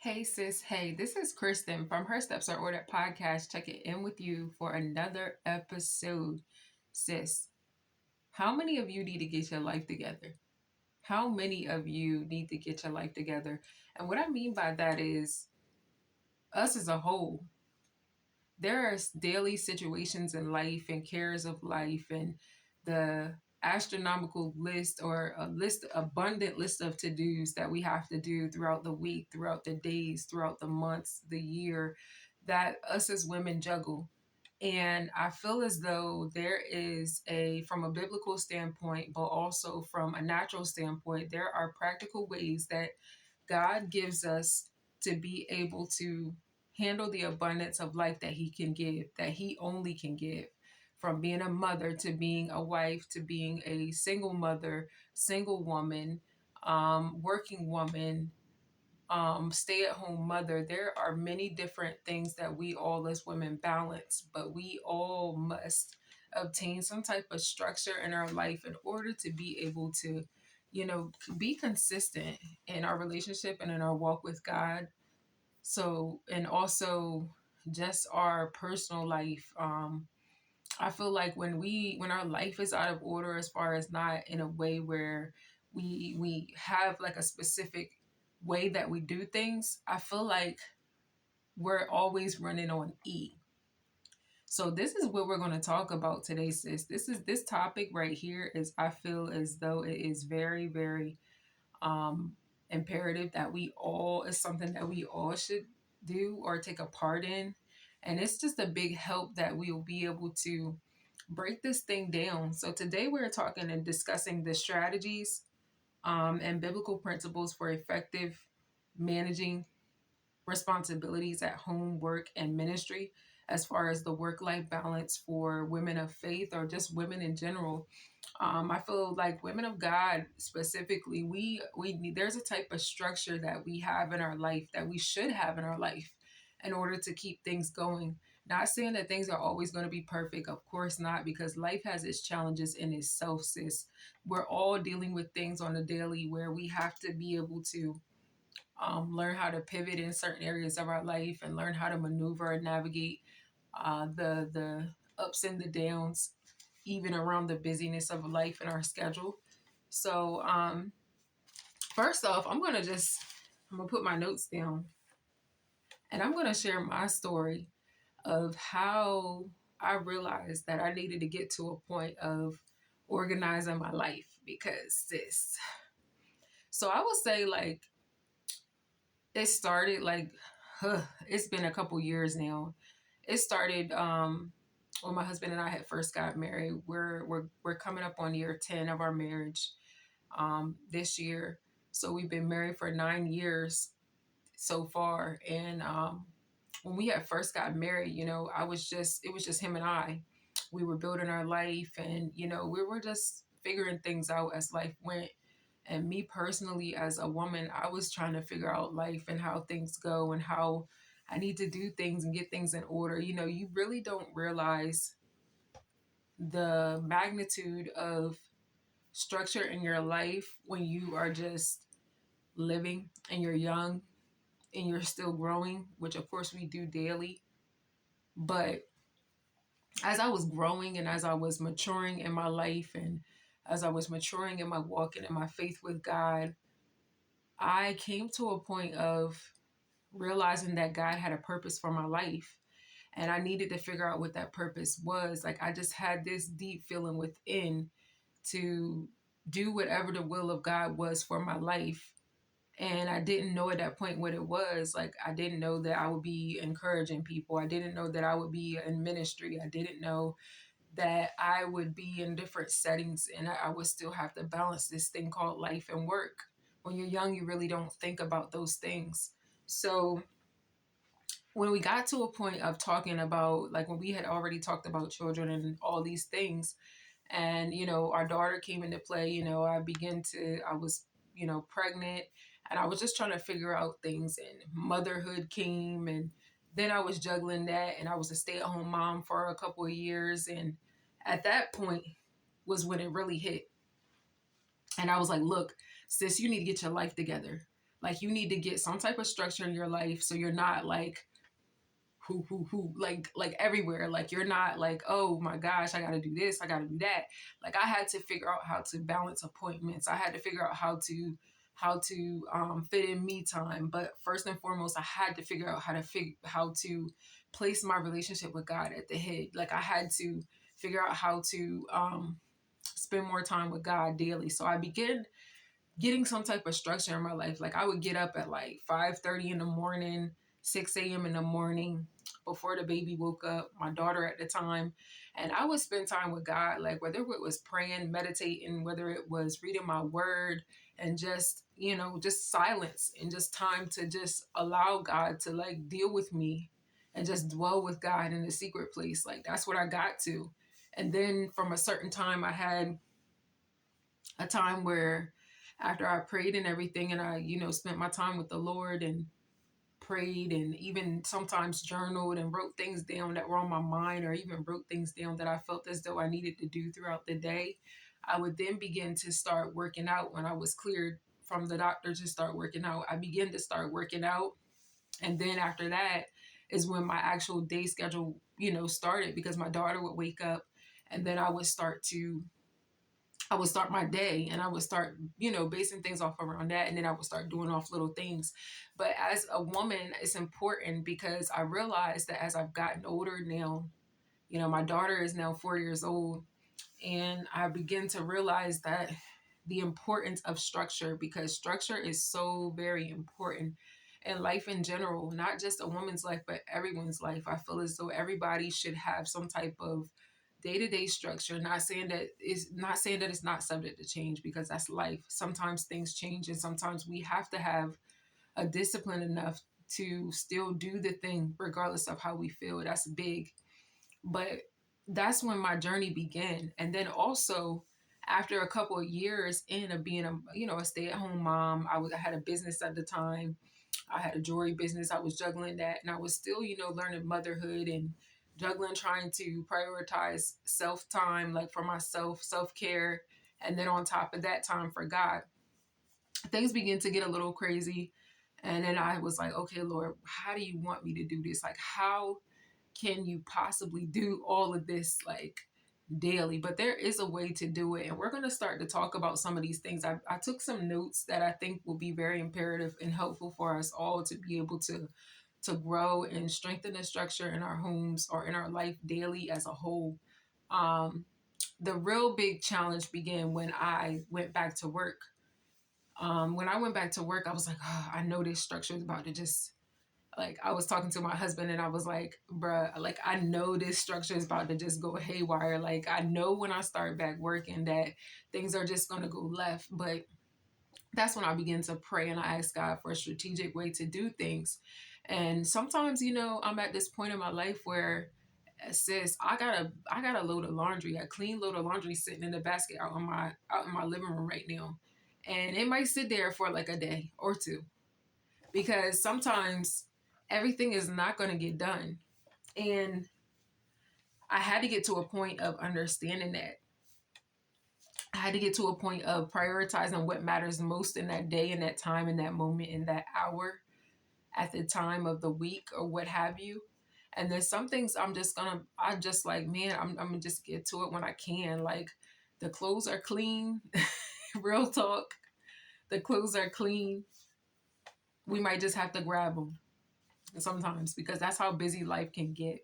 Hey sis, hey, this is Kristen from Her Steps Are Ordered podcast, checking in with you for another episode. Sis, how many of you need to get your life together? How many of you need to get your life together? And what I mean by that is us as a whole. There are daily situations in life and cares of life and the astronomical list or abundant list of to-dos that we have to do throughout the week, throughout the days, throughout the months, the year, that us as women juggle. And I feel as though there is from a biblical standpoint, but also from a natural standpoint, there are practical ways that God gives us to be able to handle the abundance of life that He can give, that He only can give. From being a mother to being a wife to being a single mother, single woman, working woman, stay at home mother. There are many different things that we all as women balance, but we all must obtain some type of structure in our life in order to be able to, be consistent in our relationship and in our walk with God. So, and also just our personal life. I feel like when our life is out of order, as far as not in a way where we have like a specific way that we do things, I feel like we're always running on E. So this is what we're going to talk about today, sis. This topic right here is, I feel as though it is very, very imperative that it's something that we all should do or take a part in. And it's just a big help that we'll be able to break this thing down. So today we're talking and discussing the strategies and biblical principles for effective managing responsibilities at home, work, and ministry, as far as the work-life balance for women of faith or just women in general. I feel like women of God specifically, we there's a type of structure that we have in our life, that we should have in our life, in order to keep things going. Not saying that things are always going to be perfect, of course not, because life has its challenges in itself, sis. We're all dealing with things on a daily where we have to be able to learn how to pivot in certain areas of our life and learn how to maneuver and navigate the ups and the downs, even around the busyness of life and our schedule. So first off, I'm gonna put my notes down and I'm gonna share my story of how I realized that I needed to get to a point of organizing my life, because this. So I would say like it started like it's been a couple years now. It started when my husband and I had first got married. We're coming up on year 10 of our marriage this year. So we've been married for 9 years so far. And when we had first got married, it was just him and I. We were building our life, and we were just figuring things out as life went. And me personally, as a woman, I was trying to figure out life and how things go and how I need to do things and get things in order. You really don't realize the magnitude of structure in your life when you are just living and you're young and you're still growing, which of course we do daily. But as I was growing and as I was maturing in my life and as I was maturing in my walk and in my faith with God, I came to a point of realizing that God had a purpose for my life. And I needed to figure out what that purpose was. Like, I just had this deep feeling within to do whatever the will of God was for my life. And I didn't know at that point what it was. Like, I didn't know that I would be encouraging people. I didn't know that I would be in ministry. I didn't know that I would be in different settings and I would still have to balance this thing called life and work. When you're young, you really don't think about those things. So when we got to a point of talking about, like, when we had already talked about children and all these things, and our daughter came into play, I was pregnant, and I was just trying to figure out things, and motherhood came, and then I was juggling that, and I was a stay-at-home mom for a couple of years. And at that point was when it really hit. And I was like, look, sis, you need to get your life together. Like you need to get some type of structure in your life so you're not like who like everywhere. Like you're not like, oh my gosh, I gotta do this, I gotta do that. Like I had to figure out how to balance appointments. I had to figure out how to fit in me time. But first and foremost, I had to figure out how to place my relationship with God at the head. Like I had to figure out how to spend more time with God daily. So I began getting some type of structure in my life. Like I would get up at like 5:30 in the morning, 6 a.m. in the morning before the baby woke up, my daughter at the time. And I would spend time with God, like whether it was praying, meditating, whether it was reading my word and just, just silence and just time to just allow God to like deal with me and just dwell with God in the secret place. Like that's what I got to. And then from a certain time, I had a time where after I prayed and everything and I, spent my time with the Lord and prayed and even sometimes journaled and wrote things down that were on my mind or even wrote things down that I felt as though I needed to do throughout the day, I would then begin to start working out. When I was cleared from the doctor to start working out, I began to start working out. And then after that is when my actual day schedule, started, because my daughter would wake up and then I would start my day and I would start, basing things off around that. And then I would start doing off little things. But as a woman, it's important because I realized that as I've gotten older now, my daughter is now 4 years old. And I begin to realize that the importance of structure, because structure is so very important in life in general, not just a woman's life, but everyone's life. I feel as though everybody should have some type of day-to-day structure. Not saying that it's not subject to change, because that's life. Sometimes things change and sometimes we have to have a discipline enough to still do the thing regardless of how we feel. That's big. But that's when my journey began. And then also after a couple of years in of being a stay-at-home mom, I had a business at the time. I had a jewelry business. I was juggling that, and I was still, learning motherhood and juggling, trying to prioritize self-time, like for myself, self-care. And then on top of that, time for God. Things began to get a little crazy. And then I was like, okay, Lord, how do you want me to do this? Like, how can you possibly do all of this like daily? But there is a way to do it. And we're going to start to talk about some of these things. I took some notes that I think will be very imperative and helpful for us all to be able to grow and strengthen the structure in our homes or in our life daily as a whole. Um, the real big challenge began when I went back to work. When I went back to work, I was like, oh, I know this structure is about to just, like, I was talking to my husband and I was like, bruh, like, I know this structure is about to just go haywire. Like, I know when I start back working that things are just going to go left. But that's when I begin to pray and I ask God for a strategic way to do things. And sometimes, I'm at this point in my life where, sis, I got a load of laundry, a clean load of laundry sitting in the basket out in my living room right now. And it might sit there for like a day or two, because sometimes everything is not going to get done. And I had to get to a point of understanding that. I had to get to a point of prioritizing what matters most in that day, in that time, in that moment, in that hour, at the time of the week or what have you. And there's some things I just like, man, I'm gonna just get to it when I can. Like the clothes are clean, real talk. The clothes are clean. We might just have to grab them sometimes because that's how busy life can get.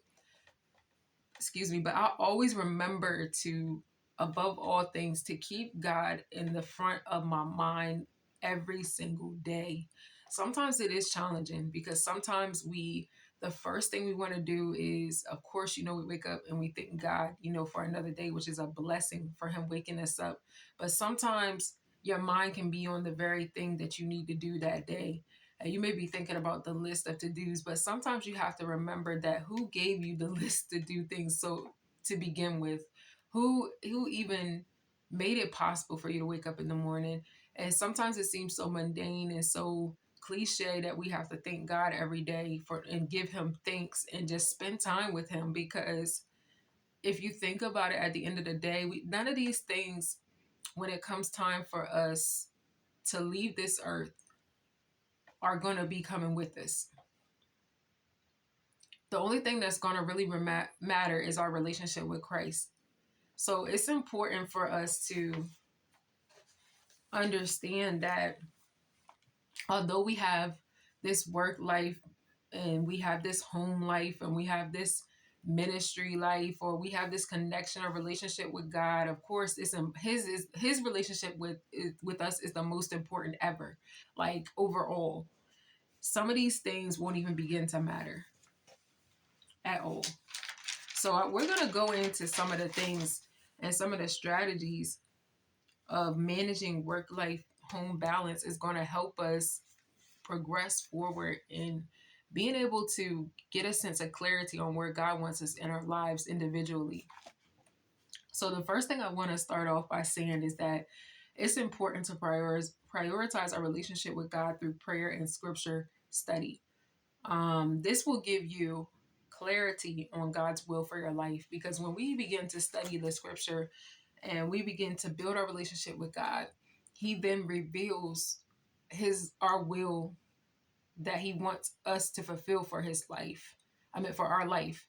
Excuse me. But I always remember to, above all things, to keep God in the front of my mind every single day. Sometimes it is challenging because sometimes the first thing we want to do is, of course, we wake up and we thank God, for another day, which is a blessing for Him waking us up. But sometimes your mind can be on the very thing that you need to do that day. And you may be thinking about the list of to-dos, but sometimes you have to remember that who gave you the list to do things so to begin with? Who even made it possible for you to wake up in the morning? And sometimes it seems so mundane and so cliche that we have to thank God every day for and give Him thanks and just spend time with Him, because if you think about it, at the end of the day, none of these things, when it comes time for us to leave this earth, are going to be coming with us. The only thing that's going to really matter is our relationship with Christ. So it's important for us to understand that although we have this work life and we have this home life and we have this ministry life, or we have this connection or relationship with God, of course it's his relationship with us is the most important ever. Like overall, some of these things won't even begin to matter at all. So we're going to go into some of the things and some of the strategies of managing work life home balance is going to help us progress forward in being able to get a sense of clarity on where God wants us in our lives individually. So the first thing I want to start off by saying is that it's important to prioritize our relationship with God through prayer and scripture study. This will give you clarity on God's will for your life, because when we begin to study the scripture and we begin to build our relationship with God, he then reveals our will that he wants us to fulfill for his life. I mean, for our life.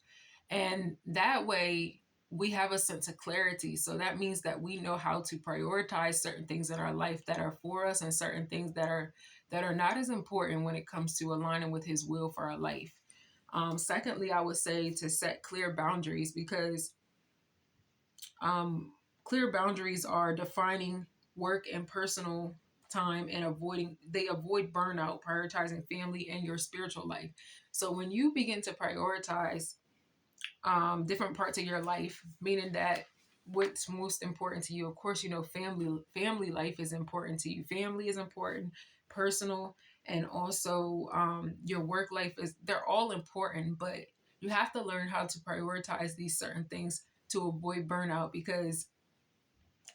And that way we have a sense of clarity. So that means that we know how to prioritize certain things in our life that are for us and certain things that are not as important when it comes to aligning with his will for our life. Secondly, I would say to set clear boundaries, because clear boundaries are defining work and personal time and avoid burnout, prioritizing family and your spiritual life. So when you begin to prioritize different parts of your life, meaning that what's most important to you, of course, family life is important to you. Family is important, personal, and also your work life they're all important, but you have to learn how to prioritize these certain things to avoid burnout, because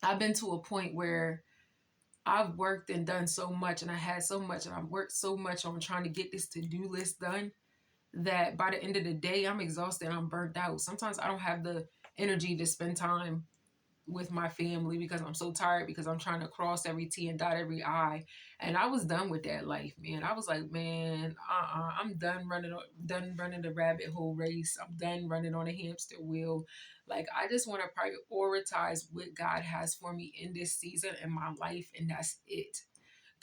I've been to a point where I've worked and done so much and I had so much and I've worked so much on trying to get this to-do list done that by the end of the day, I'm exhausted. I'm burnt out. Sometimes I don't have the energy to spend time with my family because I'm so tired, because I'm trying to cross every T and dot every I. And I was done with that life, man. I was like, man, I'm done running the rabbit hole race. I'm done running on a hamster wheel. Like, I just want to prioritize what God has for me in this season in my life, and that's it.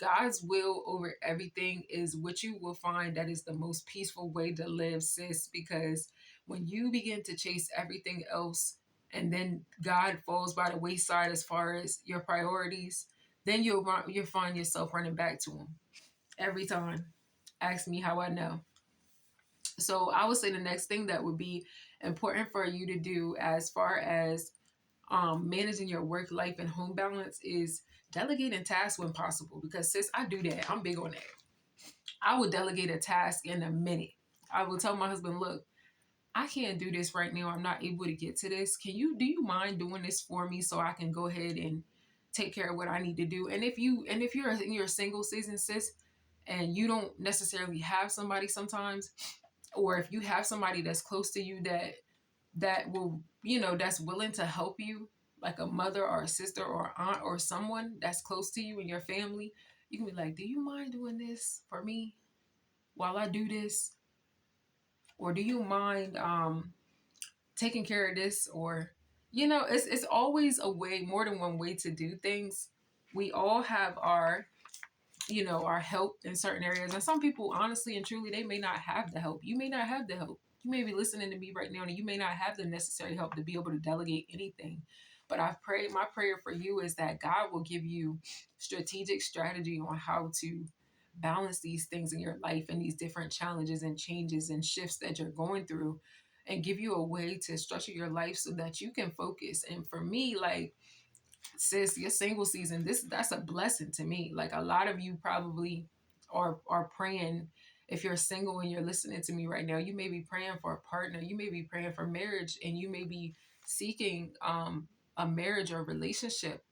God's will over everything is what you will find that is the most peaceful way to live, sis, because when you begin to chase everything else and then God falls by the wayside as far as your priorities, then you'll find yourself running back to him every time. Ask me how I know. So I would say the next thing that would be important for you to do as far as managing your work life and home balance is delegating tasks when possible. Because sis, I do that. I'm big on that. I would delegate a task in a minute. I will tell my husband, look, I can't do this right now. I'm not able to get to this. Do you mind doing this for me so I can go ahead and take care of what I need to do? And if you're in your single season, sis, and you don't necessarily have somebody sometimes, or if you have somebody that's close to you that will, that's willing to help you, like a mother or a sister or aunt or someone that's close to you in your family, you can be like, do you mind doing this for me while I do this? Or do you mind taking care of this? Or, it's always a way, more than one way to do things. We all have our help in certain areas. And some people, honestly and truly, they may not have the help. You may not have the help. You may be listening to me right now and you may not have the necessary help to be able to delegate anything. But my prayer for you is that God will give you strategic strategy on how to balance these things in your life and these different challenges and changes and shifts that you're going through, and give you a way to structure your life so that you can focus. And for me, like, sis, your single season, that's a blessing to me. Like, a lot of you probably are praying. If you're single and you're listening to me right now, you may be praying for a partner, you may be praying for marriage, and you may be seeking a marriage or relationship.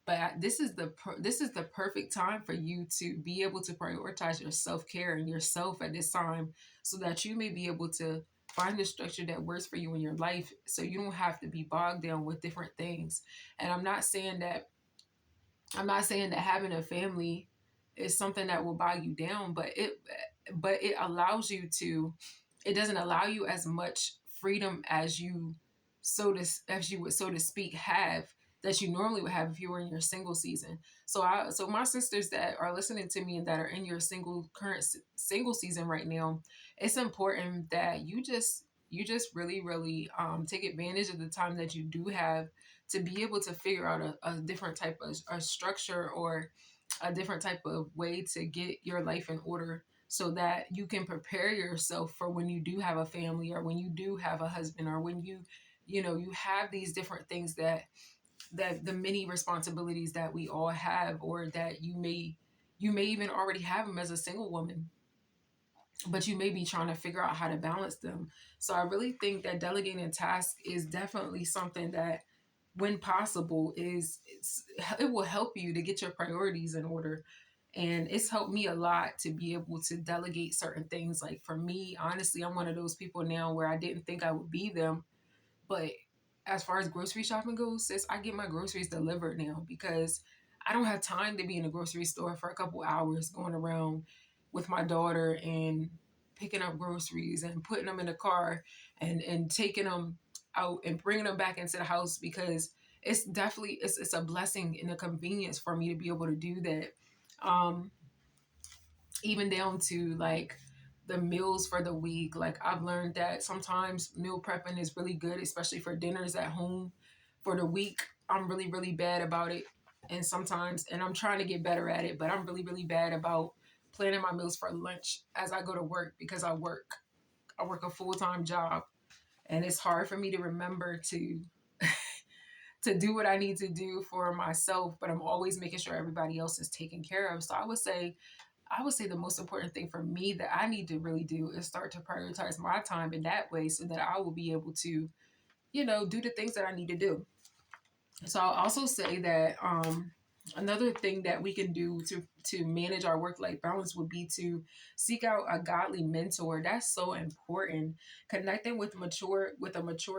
But this is the perfect time for you to be able to prioritize your self-care and yourself at this time, so that you may be able to find the structure that works for you in your life, so you don't have to be bogged down with different things. And I'm not saying that having a family is something that will bog you down, but it allows you to, it doesn't allow you as much freedom as you, as you would, so to speak, have, that you normally would have if you were in your single season. So my sisters that are listening to me and that are in your single season right now, it's important that you just really really take advantage of the time that you do have to be able to figure out a different type of a structure, or a different type of way to get your life in order, so that you can prepare yourself for when you do have a family, or when you do have a husband, or when you have these different things that the many responsibilities that we all have, or that you may even already have them as a single woman, but you may be trying to figure out how to balance them. So I really think that delegating tasks is definitely something that, when possible, it will help you to get your priorities in order. And it's helped me a lot to be able to delegate certain things. Like for me, honestly, I'm one of those people now where I didn't think I would be them, but as far as grocery shopping goes, sis, I get my groceries delivered now, because I don't have time to be in the grocery store for a couple hours going around with my daughter and picking up groceries and putting them in the car, and taking them out and bringing them back into the house, because it's a blessing and a convenience for me to be able to do that. Um, Even down to like the meals for the week. Like I've learned that sometimes meal prepping is really good, especially for dinners at home for the week. I'm really, really bad about it. And I'm trying to get better at it, but I'm really, really bad about planning my meals for lunch as I go to work, because I work a full-time job, and it's hard for me to remember to do what I need to do for myself, but I'm always making sure everybody else is taken care of. So I would say the most important thing for me that I need to really do is start to prioritize my time in that way, so that I will be able to, do the things that I need to do. So I'll also say that another thing that we can do to manage our work life balance would be to seek out a godly mentor. That's so important. Connecting with mature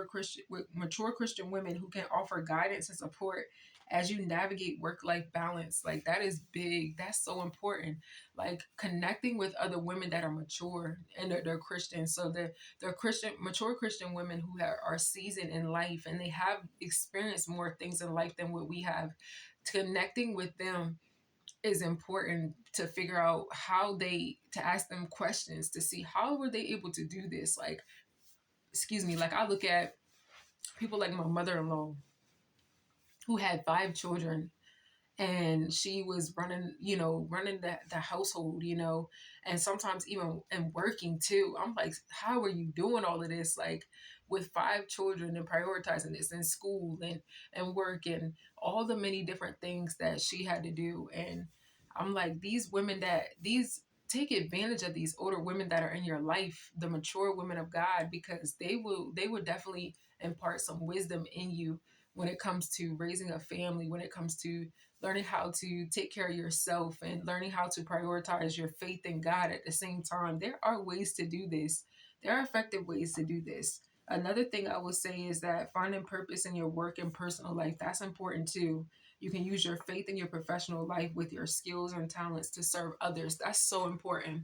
Christian women who can offer guidance and support as you navigate work life balance. Like that is big. That's so important. Like connecting with other women that are mature and they're Christian. So they're Christian, mature Christian women who are seasoned in life, and they have experienced more things in life than what we have. Connecting with them is important to figure out to ask them questions to see how were they able to do this. Like, excuse me, like I look at people like my mother-in-law who had 5 children, and she was running the household, and sometimes even and working too. I'm like, how are you doing all of this, like with 5 children, and prioritizing this in school and work and all the many different things that she had to do. And I'm like, these take advantage of these older women that are in your life, the mature women of God, because they will definitely impart some wisdom in you when it comes to raising a family, when it comes to learning how to take care of yourself, and learning how to prioritize your faith in God at the same time. There are ways to do this. There are effective ways to do this. Another thing I would say is that finding purpose in your work and personal life, that's important too. You can use your faith in your professional life with your skills and talents to serve others. That's so important,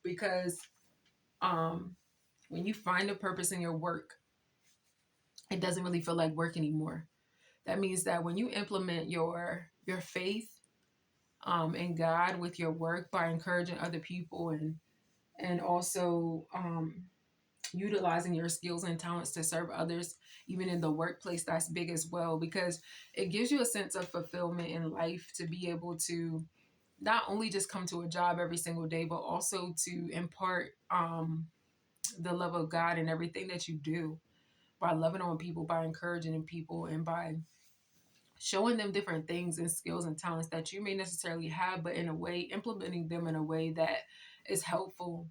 because um, when you find a purpose in your work, it doesn't really feel like work anymore. That means that when you implement your faith in God with your work by encouraging other people, and also utilizing your skills and talents to serve others, even in the workplace, that's big as well, because it gives you a sense of fulfillment in life to be able to not only just come to a job every single day, but also to impart the love of God in everything that you do, by loving on people, by encouraging people, and by showing them different things and skills and talents that you may necessarily have, but in a way, implementing them in a way that is helpful.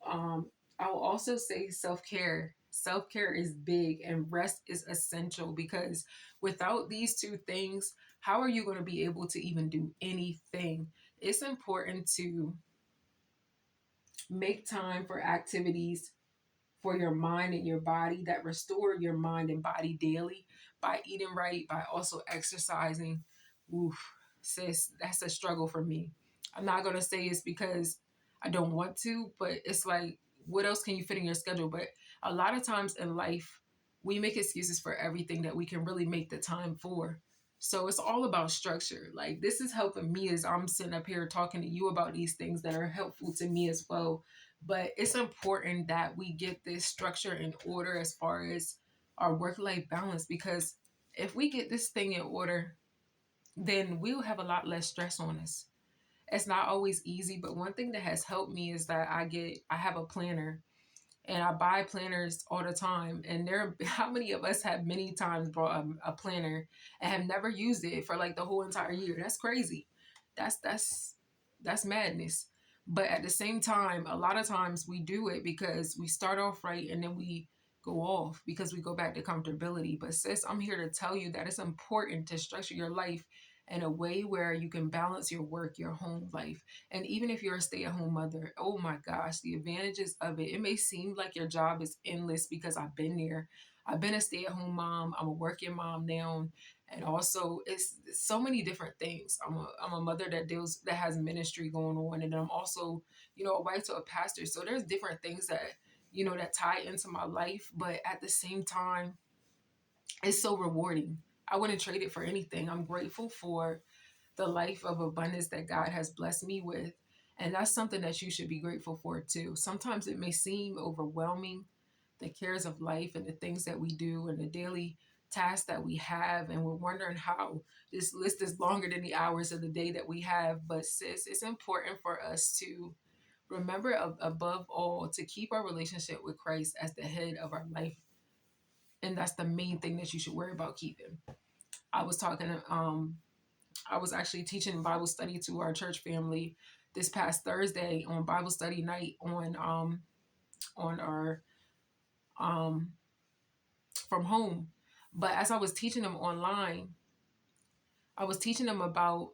I will also say self care. Self care is big, and rest is essential, because without these two things, how are you going to be able to even do anything? It's important to make time for activities for your mind and your body that restore your mind and body daily, by eating right, by also exercising. Oof, sis, that's a struggle for me. I'm not going to say it's because I don't want to, but it's like, what else can you fit in your schedule? But a lot of times in life, we make excuses for everything that we can really make the time for. So it's all about structure. Like, this is helping me as I'm sitting up here talking to you about these things that are helpful to me as well. But it's important that we get this structure in order as far as our work life balance, because if we get this thing in order, then we'll have a lot less stress on us. It's not always easy, but one thing that has helped me is that I have a planner, and I buy planners all the time. And how many of us have many times bought a planner and have never used it for like the whole entire year? That's crazy. That's madness. But at the same time, a lot of times we do it because we start off right and then we go off because we go back to comfortability. But sis, I'm here to tell you that it's important to structure your life in a way where you can balance your work, your home life. And even if you're a stay-at-home mother, oh my gosh, the advantages of it. It may seem like your job is endless because I've been there. I've been a stay-at-home mom. I'm a working mom now. And also it's so many different things. I'm a mother that has ministry going on. And I'm also, a wife to a pastor. So there's different things that, that tie into my life. But at the same time, it's so rewarding. I wouldn't trade it for anything. I'm grateful for the life of abundance that God has blessed me with. And that's something that you should be grateful for too. Sometimes it may seem overwhelming, the cares of life and the things that we do and the daily tasks that we have. And we're wondering how this list is longer than the hours of the day that we have. But sis, it's important for us to remember above all to keep our relationship with Christ as the head of our life. And that's the main thing that you should worry about keeping. I was talking I was actually teaching Bible study to our church family this past Thursday on Bible study night on our um from home. But as I was teaching them online, I was teaching them about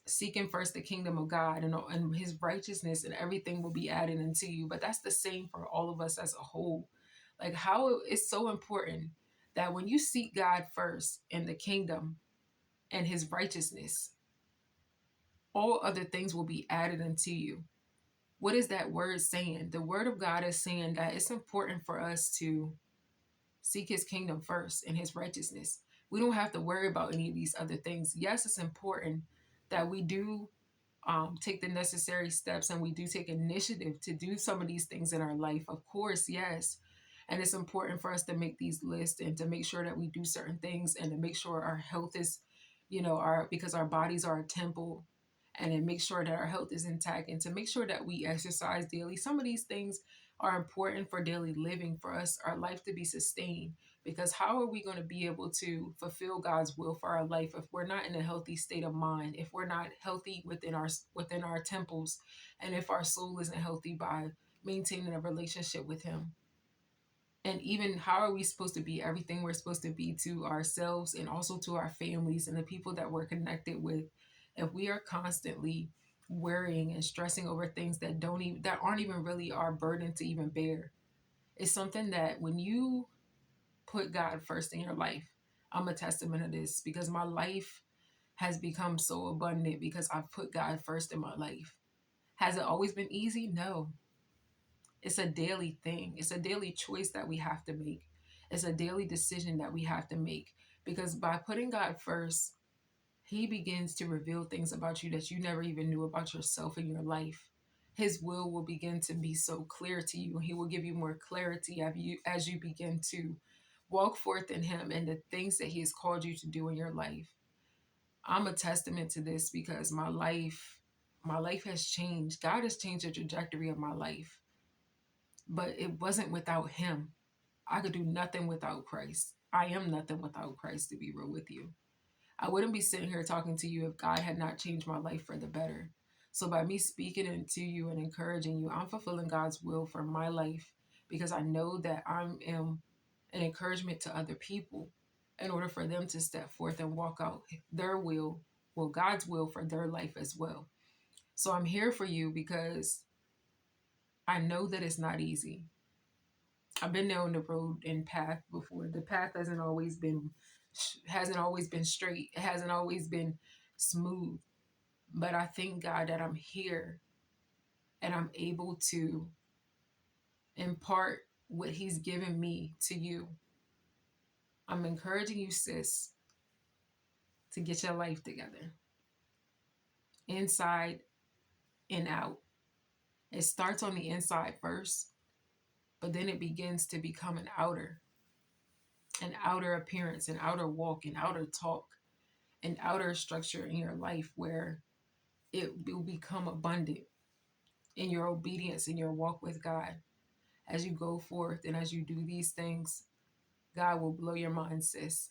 seeking first the kingdom of God and his righteousness, and everything will be added into you. But that's the same for all of us as a whole. Like, how it's so important that when you seek God first in the kingdom and his righteousness, all other things will be added unto you. What is that word saying? The word of God is saying that it's important for us to seek his kingdom first and his righteousness. We don't have to worry about any of these other things. Yes, it's important that we do take the necessary steps and we do take initiative to do some of these things in our life. Of course, yes. And it's important for us to make these lists and to make sure that we do certain things and to make sure our health is, because our bodies are a temple, and to make sure that our health is intact and to make sure that we exercise daily. Some of these things are important for daily living, for us, our life to be sustained. Because how are we going to be able to fulfill God's will for our life if we're not in a healthy state of mind, if we're not healthy within our temples, and if our soul isn't healthy by maintaining a relationship with him? And even how are we supposed to be everything we're supposed to be to ourselves and also to our families and the people that we're connected with if we are constantly worrying and stressing over things that aren't even really our burden to even bear? It's something that when you put God first in your life, I'm a testament of this because my life has become so abundant because I've put God first in my life. Has it always been easy? No. It's a daily thing. It's a daily choice that we have to make. It's a daily decision that we have to make because by putting God first, he begins to reveal things about you that you never even knew about yourself in your life. His will begin to be so clear to you. He will give you more clarity as you begin to walk forth in him and the things that he has called you to do in your life. I'm a testament to this because my life has changed. God has changed the trajectory of my life, but it wasn't without him. I could do nothing without Christ. I am nothing without Christ, to be real with you. I wouldn't be sitting here talking to you if God had not changed my life for the better. So by me speaking into you and encouraging you, I'm fulfilling God's will for my life because I know that I am an encouragement to other people in order for them to step forth and walk out their will, God's will for their life as well. So I'm here for you because I know that it's not easy. I've been down the road and path before. The path hasn't always been straight. It hasn't always been smooth. But I thank God that I'm here and I'm able to impart what He's given me to you. I'm encouraging you, sis, to get your life together, inside and out. It starts on the inside first, but then it begins to become an outer appearance, an outer walk, an outer talk, an outer structure in your life where it will become abundant in your obedience in your walk with God. As you go forth and as you do these things, God will blow your mind, sis.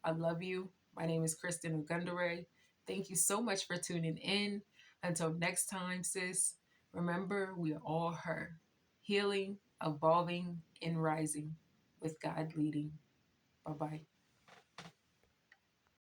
I love you. My name is Kristen Ugundere. Thank you so much for tuning in. Until next time, sis, remember we are all her, healing, evolving, and rising with God leading. Bye-bye.